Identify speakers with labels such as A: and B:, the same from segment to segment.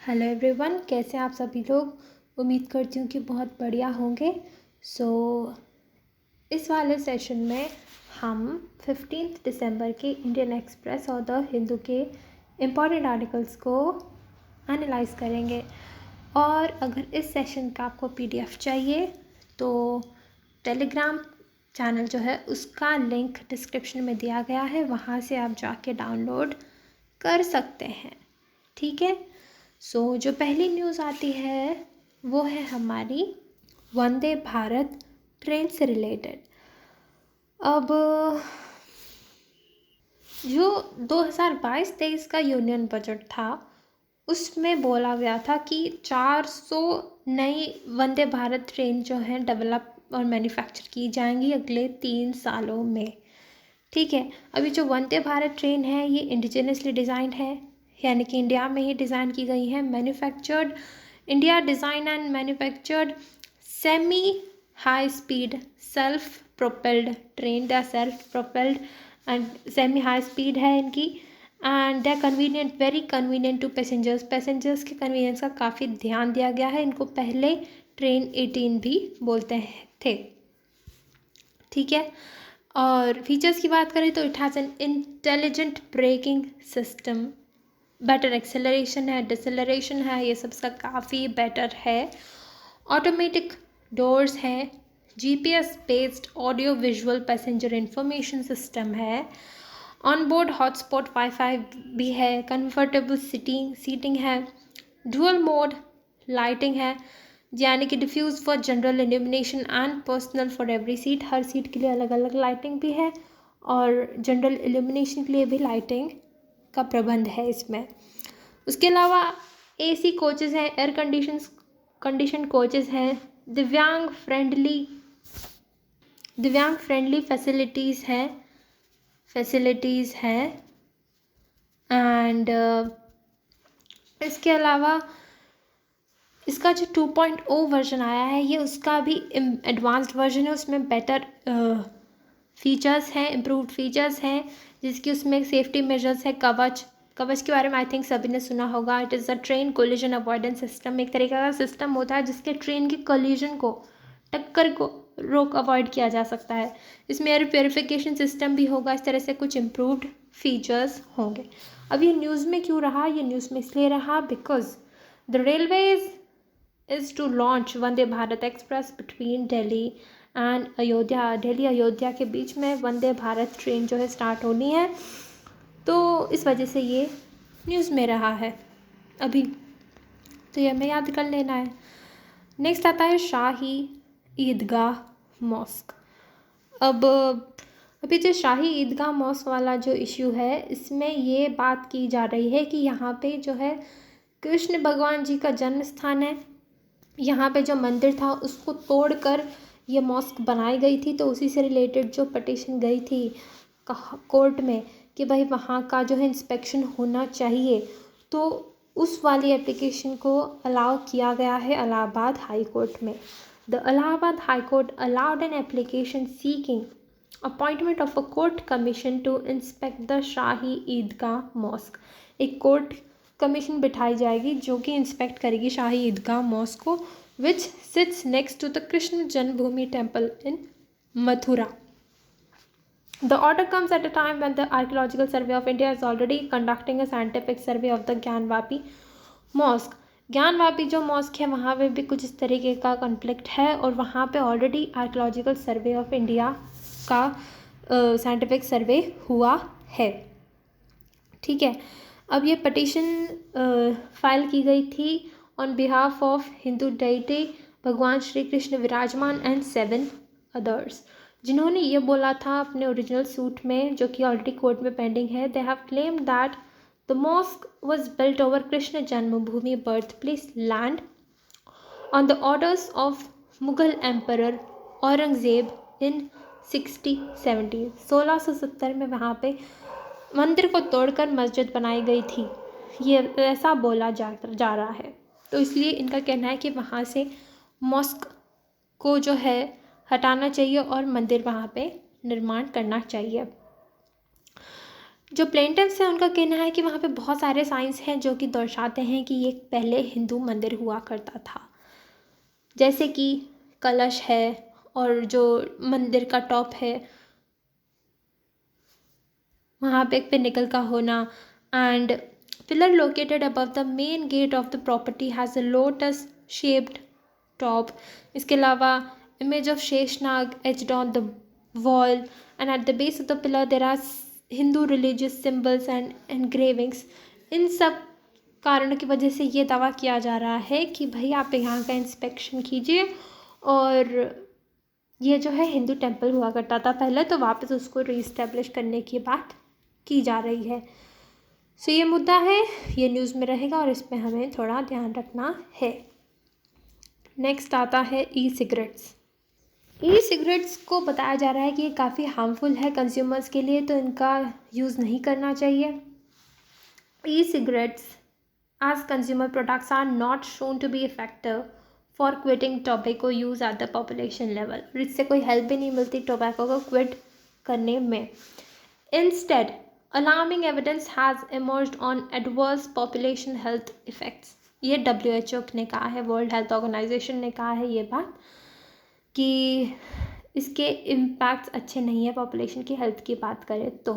A: Hello everyone, कैसे हैं आप सभी लोग। उम्मीद करती हूँ कि बहुत बढ़िया होंगे। इस वाले सेशन में हम 15 दिसंबर के इंडियन एक्सप्रेस और द हिंदू के इम्पॉर्टेंट आर्टिकल्स को एनालाइज करेंगे। और अगर इस सेशन का आपको पीडीएफ चाहिए तो टेलीग्राम चैनल जो है उसका लिंक डिस्क्रिप्शन में दिया गया है, वहाँ से आप जाके डाउनलोड कर सकते हैं। ठीक है। जो पहली न्यूज़ आती है वो है हमारी वंदे भारत ट्रेन से रिलेटेड। अब जो 2022-23 का यूनियन बजट था उसमें बोला गया था कि 400 नई वंदे भारत ट्रेन जो है डेवलप और मैन्युफैक्चर की जाएंगी अगले 3 सालों में। ठीक है। अभी जो वंदे भारत ट्रेन है ये इंडिजिनसली डिज़ाइंड है, यानी कि इंडिया में ही डिज़ाइन की गई है। Manufactured India design and manufactured semi high speed self propelled train. The self propelled and semi high speed है इनकी। And they convenient, very convenient to passengers के कन्वीनियंस का काफ़ी ध्यान दिया गया है। इनको पहले ट्रेन 18 भी बोलते थे। ठीक है। और फीचर्स की बात करें तो it has an intelligent braking system, better acceleration है, डिसेलरेशन है, ये सबका काफ़ी बेटर है। ऑटोमेटिक डोर्स हैं, GPS based audio visual passenger information system है, ऑन बोर्ड हॉटस्पॉट वाईफाई भी है, कंफर्टेबल सीटिंग है, डुअल मोड लाइटिंग है, यानी कि diffuse for general illumination and personal for every seat. हर सीट के लिए अलग अलग लाइटिंग भी है और जनरल इल्यूमिनेशन के लिए भी लाइटिंग का प्रबंध है इसमें। उसके अलावा एसी कोचेज़ हैं, एयर कंडीशन कोचेज़ हैं, दिव्यांग फ्रेंडली फैसिलिटीज़ हैं एंड इसके अलावा इसका जो 2.0 वर्जन आया है ये उसका भी एडवांस्ड वर्जन है। उसमें बेटर फीचर्स हैं, इम्प्रूव्ड फीचर्स हैं, जिसकी उसमें सेफ्टी मेजर्स है। कवच के बारे में आई थिंक सभी ने सुना होगा। It is a train collision avoidance system. एक तरीके का सिस्टम होता है जिसके ट्रेन की कोलिजन को, टक्कर को अवॉइड किया जा सकता है। इसमें एयर प्योरीफिकेशन सिस्टम भी होगा। इस तरह से कुछ इम्प्रूव्ड फीचर्स होंगे। अब ये न्यूज़ में क्यों रहा? ये न्यूज़ में इसलिए रहा because the railways is to launch Vande Bharat express between Delhi and Ayodhya. Delhi Ayodhya के बीच में वंदे भारत ट्रेन जो है स्टार्ट होनी है, तो इस वजह से ये न्यूज़ में रहा है अभी, तो ये हमें याद कर लेना है। नेक्स्ट आता है शाही ईदगाह मॉस्क। अब अभी जो शाही ईदगाह मॉस्क वाला जो इश्यू है इसमें ये बात की जा रही है कि यहाँ पे जो है कृष्ण भगवान जी का जन्म स्थान है। यहाँ पे जो मंदिर था उसको तोड़कर ये मॉस्क बनाई गई थी, तो उसी से रिलेटेड जो पटिशन गई थी कोर्ट में कि भाई वहाँ का जो है इंस्पेक्शन होना चाहिए, तो उस वाली एप्लीकेशन को अलाउ किया गया है इलाहाबाद हाई कोर्ट में। The Allahabad high court allowed an application seeking appointment of a court commission to inspect the Shahi Idgah mosque. एक कोर्ट कमीशन बिठाई जाएगी जो कि इंस्पेक्ट करेगी शाही ईदगाह मॉस्क को, which sits next to the Krishna Janmabhoomi temple in Mathura. The order comes at a time when the archaeological survey of India is already conducting a scientific survey of the Gyanvapi mosque. Gyanvapi जो mosque है वहाँ पे भी कुछ इस तरीके का कॉन्फ्लिक्ट है और वहाँ पे already archaeological survey of India का साइंटिफिक सर्वे हुआ है। ठीक है। अब ये पटिशन फाइल की गई थी on behalf of Hindu deity भगवान श्री कृष्ण विराजमान एंड 7 अदर्स, जिन्होंने ये बोला था अपने ओरिजिनल सूट में जो कि ऑलरेडी कोर्ट में पेंडिंग है। They have claimed that the mosque was built over Krishna Janmabhoomi birth place land on the orders of Mughal emperor Aurangzeb in 1670। 1670 में वहाँ पे मंदिर को तोड़कर मस्जिद बनाई गई थी, ये ऐसा बोला जा रहा है। तो इसलिए इनका कहना है कि वहाँ से मॉस्क को जो है हटाना चाहिए और मंदिर वहाँ पे निर्माण करना चाहिए। जो प्लेंटिव्स हैं उनका कहना है कि वहाँ पे बहुत सारे साइंस हैं जो कि दर्शाते हैं कि ये पहले हिंदू मंदिर हुआ करता था, जैसे कि कलश है और जो मंदिर का टॉप है वहाँ पे एक पिनिकल का होना, and pillar located above the main gate of the property has a lotus shaped top. इसके अलावा image of Sheshnag etched on the wall and at the base of the pillar there are Hindu religious symbols and engravings. इन सब कारणों की वजह से ये दावा किया जा रहा है कि भाई आप यहाँ का इंस्पेक्शन कीजिए और ये जो है हिंदू टेम्पल हुआ करता था पहले, तो वापस उसको रीइस्टेब्लिश करने की बात की जा रही है। सो ये मुद्दा है, ये न्यूज़ में रहेगा और इस पर हमें थोड़ा ध्यान रखना है। नेक्स्ट आता है ई सिगरेट्स। ई सिगरेट्स को बताया जा रहा है कि ये काफ़ी हार्मफुल है कंज्यूमर्स के लिए, तो इनका यूज़ नहीं करना चाहिए। ई cigarettes as consumer products are not shown to be effective for quitting tobacco use at the population level। और इससे कोई हेल्प भी नहीं मिलती टोबैको को क्विट करने में। Instead, alarming evidence has emerged on adverse population health effects। ये WHO ने कहा है, वर्ल्ड हेल्थ ऑर्गेनाइजेशन ने कहा है ये बात कि इसके इम्पैक्ट्स अच्छे नहीं है पॉपुलेशन की हेल्थ की बात करें तो।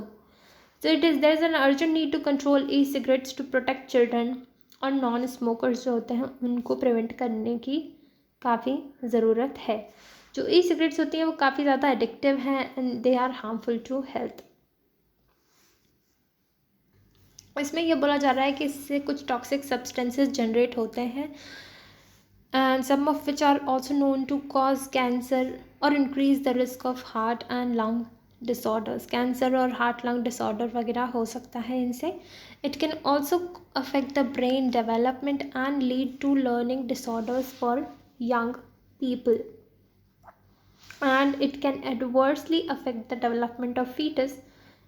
A: So there is an urgent need to control e-cigarettes to protect children, और नॉन स्मोकर्स जो होते हैं उनको प्रिवेंट करने की काफ़ी ज़रूरत है। जो ई सिगरेट्स होती हैं वो काफ़ी ज़्यादा एडिक्टिव हैं and they are harmful to health. इसमें यह बोला जा रहा है कि इससे कुछ टॉक्सिक सब्सटेंसेस जनरेट होते हैं and some of which are also known to cause cancer और increase the risk of heart and lung disorders. Cancer और हार्ट लंग डिसऑर्डर वगैरह हो सकता है इनसे। It can also affect the brain development and lead to learning disorders for young people and it can adversely affect the development of fetus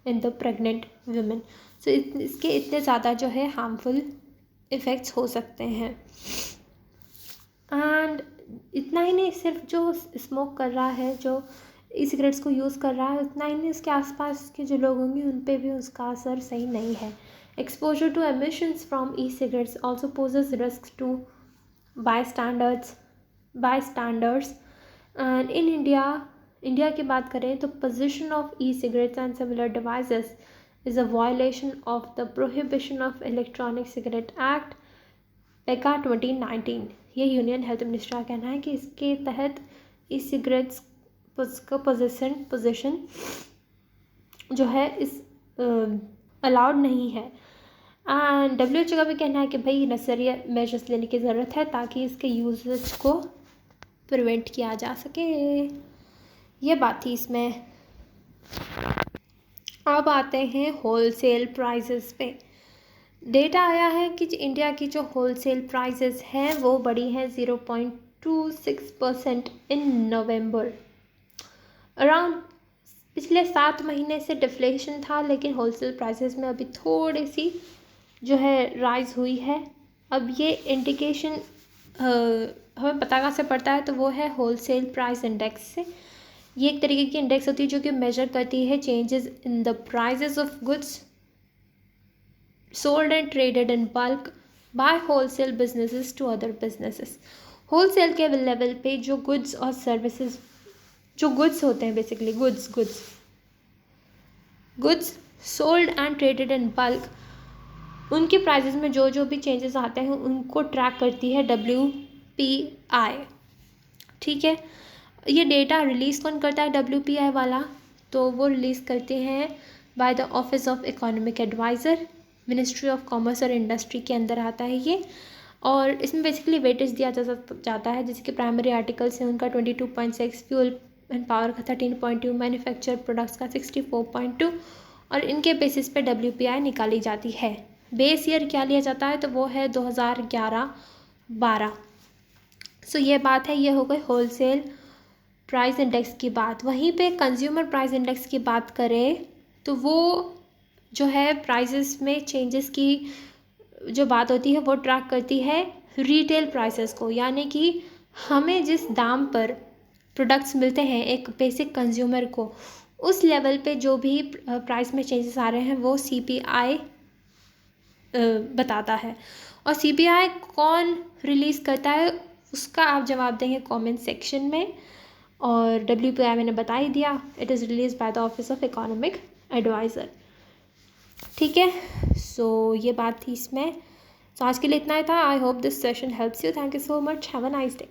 A: in the pregnant women. So इसके इतने ज़्यादा जो है हार्मफुल इफ़ेक्ट्स हो सकते हैं। And इतना ही नहीं, सिर्फ जो स्मोक कर रहा है, जो ई सिगरेट्स को यूज़ कर रहा है, उतना ही नहीं उसके आसपास के जो लोग होंगे उन पे भी उसका असर सही नहीं है। Exposure to emissions from e cigarettes also poses risk to bystanders. And in India की बात करें तो possession of e cigarettes and similar devices is a violation of the prohibition of electronic cigarette act PECA 2019। ये union health minister का कहना है कि इसके तहत ई सिगरेट्स का पोजीशन जो है इस अलाउड नहीं है। एंड WHO का भी कहना है कि भाई नेसेसरी मेजर्स लेने की ज़रूरत है ताकि इसके यूजेज को प्रिवेंट किया जा सके। ये बात थी इसमें। अब आते हैं होलसेल प्राइसेस पे। डेटा आया है कि इंडिया की जो होलसेल प्राइसेस हैं वो बढ़ी हैं 0.26% इन नवंबर। अराउंड पिछले 7 महीने से डिफ्लेशन था, लेकिन होलसेल प्राइसेस में अभी थोड़ी सी जो है राइज हुई है। अब ये इंडिकेशन हमें पता कहाँ से पड़ता है, तो वो है होलसेल प्राइस इंडेक्स से। ये एक तरीके की इंडेक्स होती है जो कि मेजर करती है changes in the prices of goods sold and traded in bulk by wholesale businesses to other businesses. Wholesale के लेवल पे जो गुड्स और सर्विसेज, जो गुड्स होते हैं basically goods sold and traded in bulk, उनकी प्राइसेस में जो जो भी चेंजेस आते हैं उनको ट्रैक करती है WPI। ठीक है, ये डेटा रिलीज़ कौन करता है WPI वाला, तो वो रिलीज़ करते हैं by the office of economic adviser, ministry of commerce और इंडस्ट्री के अंदर आता है ये। और इसमें बेसिकली वेटेज दिया जाता है, जैसे कि प्राइमरी आर्टिकल्स हैं उनका 22.6, फ्यूल एंड पावर का 13.2, मैन्युफैक्चर प्रोडक्ट्स का 64.2, और इनके बेसिस पे WPI निकाली जाती है। बेस ईयर क्या लिया जाता है, तो वो है 2011-12। सो ये बात है, ये हो गई होलसेल प्राइस इंडेक्स की बात। वहीं पे कंज्यूमर प्राइस इंडेक्स की बात करें तो वो जो है प्राइसेस में चेंजेस की जो बात होती है वो ट्रैक करती है रिटेल प्राइसेस को, यानी कि हमें जिस दाम पर प्रोडक्ट्स मिलते हैं एक बेसिक कंज्यूमर को, उस लेवल पे जो भी प्राइस में चेंजेस आ रहे हैं वो CPI बताता है। और CPI कौन रिलीज़ करता है उसका आप जवाब देंगे कमेंट सेक्शन में। और WPI मैंने बता ही दिया, it is release by the office of economic adviser. ठीक है, सो ये बात थी इसमें। तो आज के लिए इतना ही था। I hope this session helps you. Thank you so much. Have a nice day.